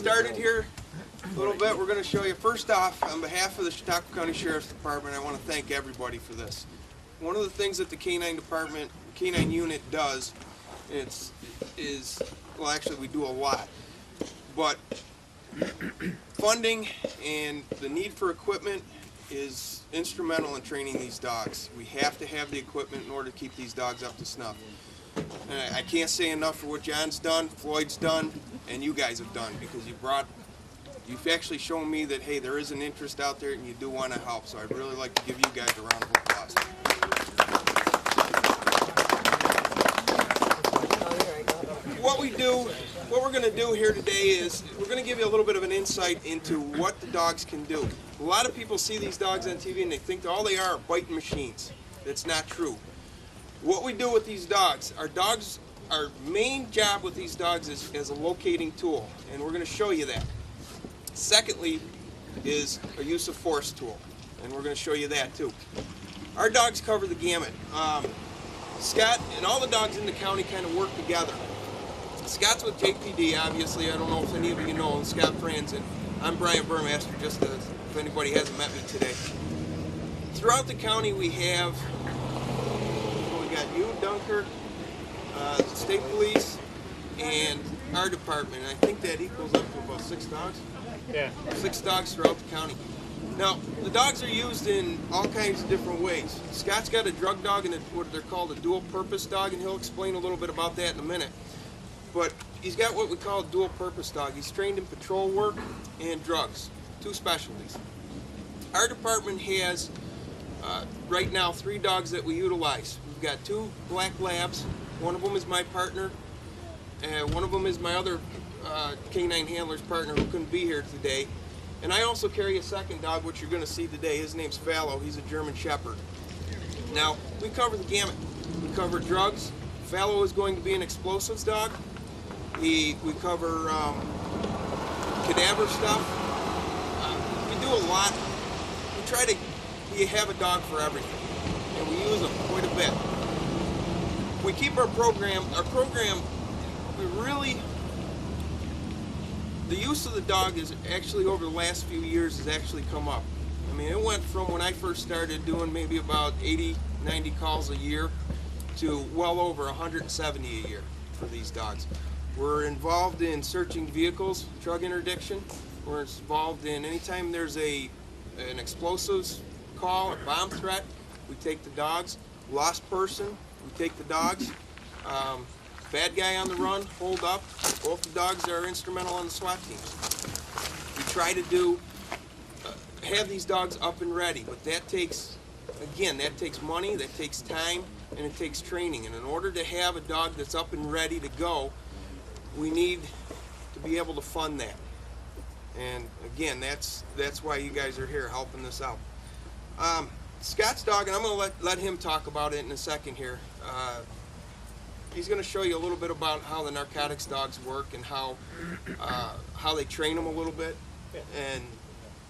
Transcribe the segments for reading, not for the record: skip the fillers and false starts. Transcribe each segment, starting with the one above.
started here a little bit, we're going to show you, first off, on behalf of the Chautauqua County Sheriff's Department, I want to thank everybody for this. One of the things that the K-9 department, K-9 unit does, well, actually we do a lot, but funding and the need for equipment is instrumental in training these dogs. We have to have the equipment in order to keep these dogs up to snuff. And I can't say enough for what John's done, Floyd's done, and you guys have done, because you've actually shown me that, hey, there is an interest out there and you do want to help. So I'd really like to give you guys a round of applause. What we're going to do here today is we're going to give you a little bit of an insight into what the dogs can do. A lot of people see these dogs on TV and they think that all they are biting machines. That's not true. What we do with these dogs, our main job with these dogs is as a locating tool, and we're going to show you that. Secondly is a use of force tool, and we're going to show you that too. Our dogs cover the gamut. Scott and all the dogs in the county kind of work together. Scott's with JPD, obviously. I don't know if any of you know him, Scott Franzen. I'm Brian Burmaster, just if anybody hasn't met me today. Throughout the county we have, we got you, Dunkirk, the state police, and our department. And I think that equals up to about 6 dogs? Yeah. 6 dogs throughout the county. Now, the dogs are used in all kinds of different ways. Scott's got a drug dog and what they're called a dual-purpose dog, and he'll explain a little bit about that in a minute. But he's got what we call a dual-purpose dog. He's trained in patrol work and drugs, 2 specialties. Our department has, right now, 3 dogs that we utilize. We've got 2 black labs. One of them is my partner, and one of them is my other K-9 handler's partner who couldn't be here today. And I also carry a second dog, which you're going to see today. His name's Fallow. He's a German Shepherd. Now, we cover the gamut. We cover drugs. Fallow is going to be an explosives dog. We cover cadaver stuff. We do a lot. We try to have a dog for everything, and we use them quite a bit. We keep our program, the use of the dog is actually over the last few years has actually come up. I mean, it went from when I first started doing maybe about 80, 90 calls a year to well over 170 a year for these dogs. We're involved in searching vehicles, drug interdiction. We're involved in anytime there's an explosives call, a bomb threat, we take the dogs. Lost person, we take the dogs. Bad guy on the run, hold up. Both the dogs are instrumental on the SWAT teams. We try to have these dogs up and ready, but that takes money, that takes time, and it takes training. And in order to have a dog that's up and ready to go, we need to be able to fund that. And again, that's why you guys are here helping this out. Scott's dog, and I'm going to let him talk about it in a second here. He's going to show you a little bit about how the narcotics dogs work and how they train them a little bit. And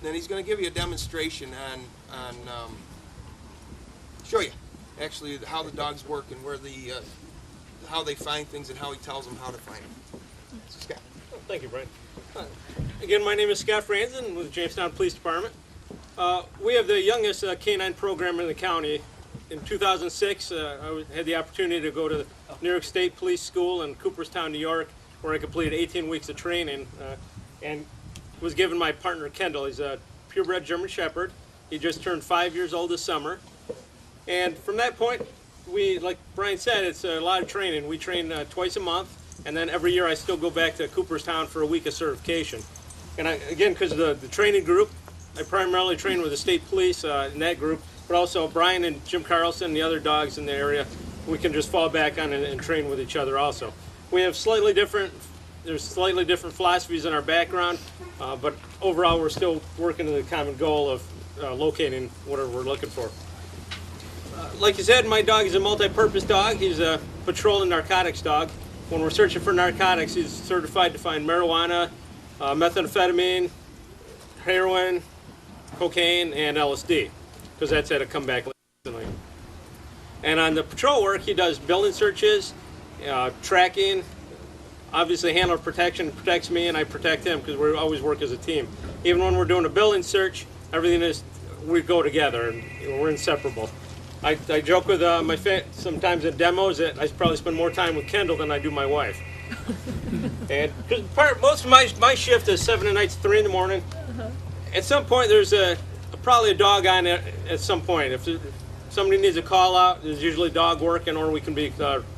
then he's going to give you a demonstration on show you actually how the dogs work and where how they find things and how he tells them how to find them. So, Scott. Thank you, Brian. Again, my name is Scott Franzen with the Jamestown Police Department. We have the youngest K-9 program in the county. In 2006, I had the opportunity to go to the New York State Police School in Cooperstown, New York, where I completed 18 weeks of training and was given my partner, Kendall. He's a purebred German Shepherd. He just turned 5 years old this summer. And from that point, like Brian said, it's a lot of training. We train twice a month, and then every year I still go back to Cooperstown for a week of certification. And again, because of the training group, I primarily train with the state police in that group, but also Brian and Jim Carlson and the other dogs in the area, we can just fall back on and train with each other also. We have slightly different philosophies in our background, but overall we're still working to the common goal of locating whatever we're looking for. Like you said, my dog is a multi-purpose dog. He's a patrol and narcotics dog. When we're searching for narcotics, he's certified to find marijuana, methamphetamine, heroin, cocaine, and LSD, because that's had a comeback recently. And on the patrol work, he does building searches, tracking, obviously handler protection protects me and I protect him because we always work as a team. Even when we're doing a building search, everything is, we go together and we're inseparable. I joke with sometimes in demos that I probably spend more time with Kendall than I do my wife. And cause most of my shift is 7 at night to 3 in the morning. At some point there's probably a dog on it at some point. If somebody needs a call out, there's usually a dog working or we can be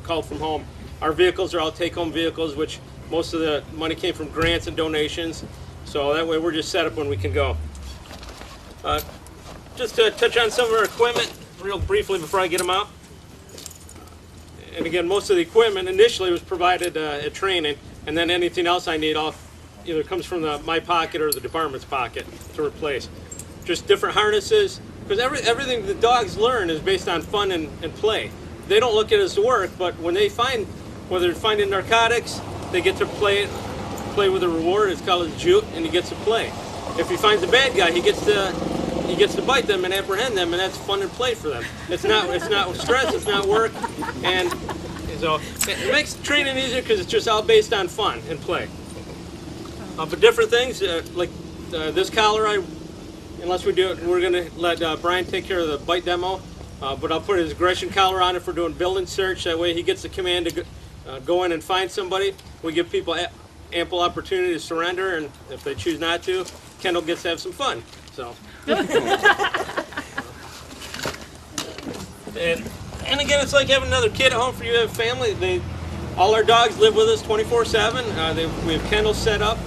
called from home. Our vehicles are all take-home vehicles, which most of the money came from grants and donations. So that way we're just set up when we can go. Just to touch on some of our equipment real briefly before I get them out. And again, most of the equipment initially was provided at training, and then anything else I need either comes from my pocket or the department's pocket to replace. Just different harnesses, because everything the dogs learn is based on fun and play. They don't look at it as work, but when they whether they're finding narcotics, they get to play with a reward. It's called a jute, and he gets to play. If he finds a bad guy, he gets to bite them and apprehend them, and that's fun and play for them. It's not stress, it's not work, and so it makes training easier because it's just all based on fun and play. But different things like this collar, unless we do it, we're going to let Brian take care of the bite demo. But I'll put his aggression collar on if we're doing building search. That way he gets the command to go in and find somebody. We give people ample opportunity to surrender, and if they choose not to, Kendall gets to have some fun. So. And again, it's like having another kid at home for you. Have family. All our dogs live with us 24/7. We have kennels set up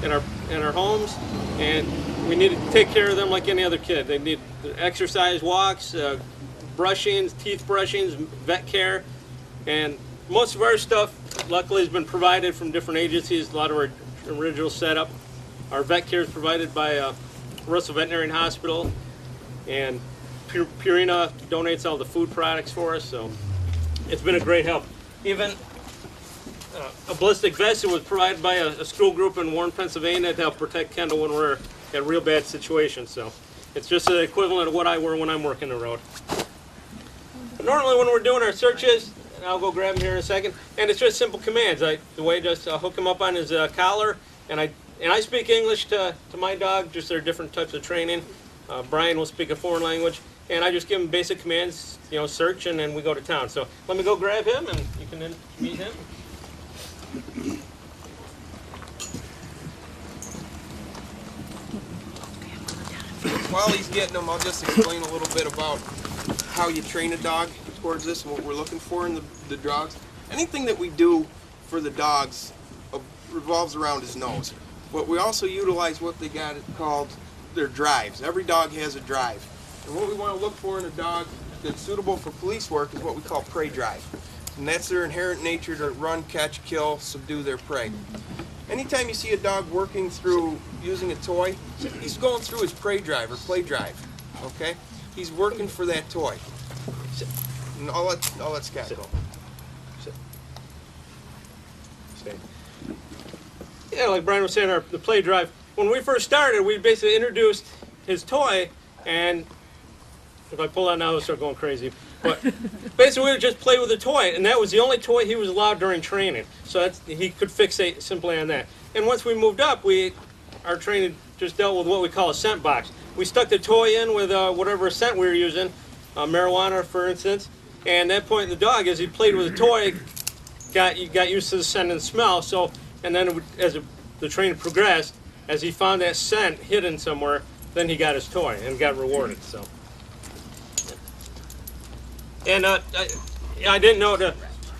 in our homes, and we need to take care of them like any other kid. They need exercise, walks, brushings, teeth brushings, vet care, and most of our stuff luckily has been provided from different agencies. A lot of our original setup. Our vet care is provided by Russell Veterinary Hospital, and Purina donates all the food products for us, so it's been a great help. Even a ballistic vest was provided by a school group in Warren, Pennsylvania to help protect Kendall when we're in real bad situations. So it's just the equivalent of what I wear when I'm working the road. But normally when we're doing our searches, and I'll go grab him here in a second, and it's just simple commands. I'll hook him up on his collar, and I speak English to my dog, just there are different types of training. Brian will speak a foreign language, and I just give him basic commands, search, and then we go to town. So let me go grab him, and you can then meet him. While he's getting them, I'll just explain a little bit about how you train a dog towards this and what we're looking for in the dogs. Anything that we do for the dogs revolves around his nose. But we also utilize what they got called their drives. Every dog has a drive. And what we want to look for in a dog that's suitable for police work is what we call prey drive. And that's their inherent nature to run, catch, kill, subdue their prey. Anytime you see a dog working through using a toy, he's going through his prey drive or play drive. Okay? He's working for that toy. And I'll let Scott go. Sit. Stay. Yeah, like Brian was saying, the play drive. When we first started, we basically introduced his toy, and if I pull that now, it'll start going crazy. But basically, we would just play with the toy, and that was the only toy he was allowed during training. So he could fixate simply on that. And once we moved up, our training just dealt with what we call a scent box. We stuck the toy in with whatever scent we were using, marijuana, for instance. And at that point, the dog, as he played with the toy, got used to the scent and smell. So, and then as the training progressed, as he found that scent hidden somewhere, then he got his toy and got rewarded. So. And I didn't know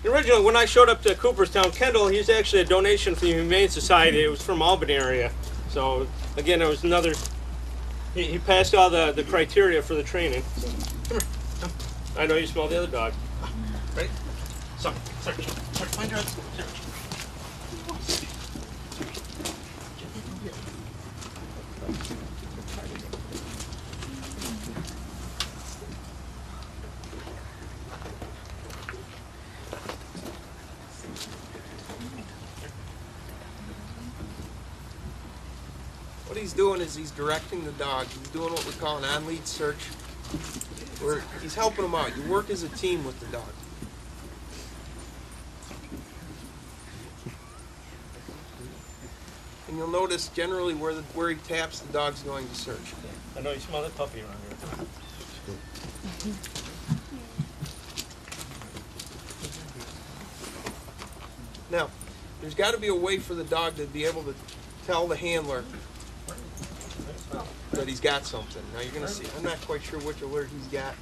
originally when I showed up to Cooperstown, Kendall, he's actually a donation from the Humane Society. It was from Albany area. So again, it was another. He passed all the criteria for the training. So, come here. Come. I know you smell the other dog. Ready? Search. Find your search. What he's doing is he's directing the dog. He's doing what we call an on-lead search, where he's helping him out. You work as a team with the dog. and you'll notice generally where he taps, the dog's going to search. I know you smell that puppy around here. Now, there's got to be a way for the dog to be able to tell the handler that he's got something. Now you're going to see, I'm not quite sure which alert he's got.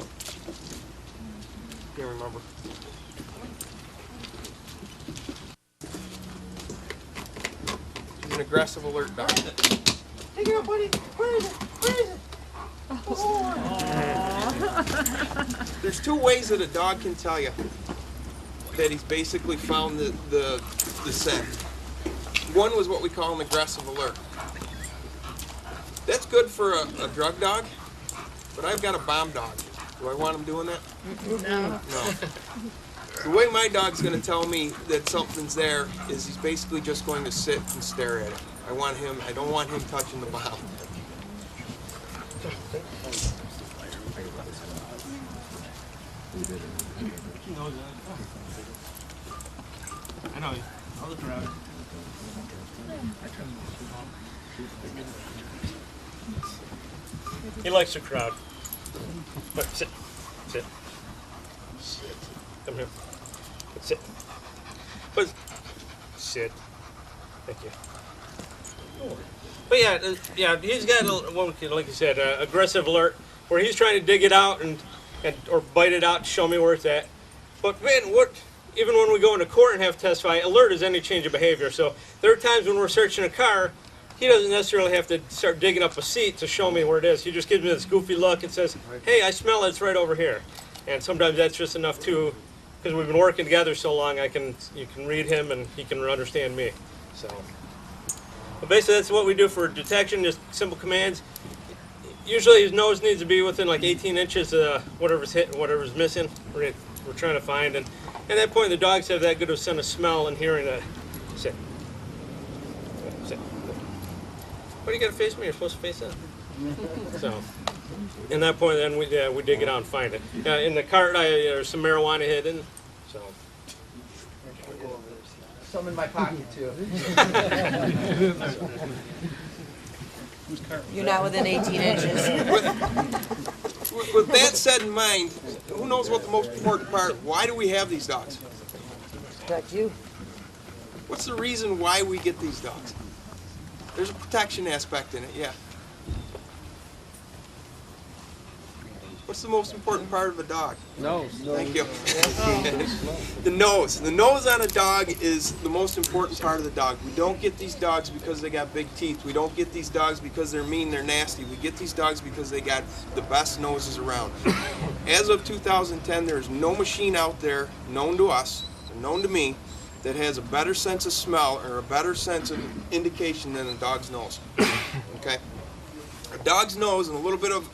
Can't remember. He's an aggressive alert dog. Take it up, buddy. Where is it? Where is it? There's two ways that a dog can tell you that he's basically found the scent. One was what we call an aggressive alert. That's good for a drug dog, but I've got a bomb dog. Do I want him doing that? No. No. The way my dog's going to tell me that something's there is he's basically just going to sit and stare at it. I don't want him touching the bomb. I know. I'll look around. He likes the crowd. But sit. Sit. Come here. Sit. But sit. Thank you. But yeah, he's got one, like you said, aggressive alert, where he's trying to dig it out and or bite it out to show me where it's at. But man, even when we go into court and have testify, alert is any change of behavior. So there are times when we're searching a car, he doesn't necessarily have to start digging up a seat to show me where it is. He just gives me this goofy look and says, hey, I smell it, it's right over here. And sometimes that's just enough too, because we've been working together so long, you can read him and he can understand me. So, but basically that's what we do for detection, just simple commands. Usually his nose needs to be within like 18 inches of whatever's hit and whatever's missing. We're trying to find, and at that point the dogs have that good of sense of smell and hearing that. Sit. Sit. What do you got to face me? You're supposed to face that. So, at that point, then we dig it out and find it. In the cart, there's some marijuana hidden. So. Some in my pocket too. You're not within 18 inches. With that said in mind, who knows what the most important part? Why do we have these dogs? Protect you. What's the reason why we get these dogs? There's a protection aspect in it, yeah. What's the most important part of a dog? Nose. Thank you. The nose. The nose on a dog is the most important part of the dog. We don't get these dogs because they got big teeth. We don't get these dogs because they're mean, they're nasty. We get these dogs because they got the best noses around. As of 2010, there is no machine out there known to us, or known to me, that has a better sense of smell or a better sense of indication than a dog's nose. Okay? A dog's nose and a little bit of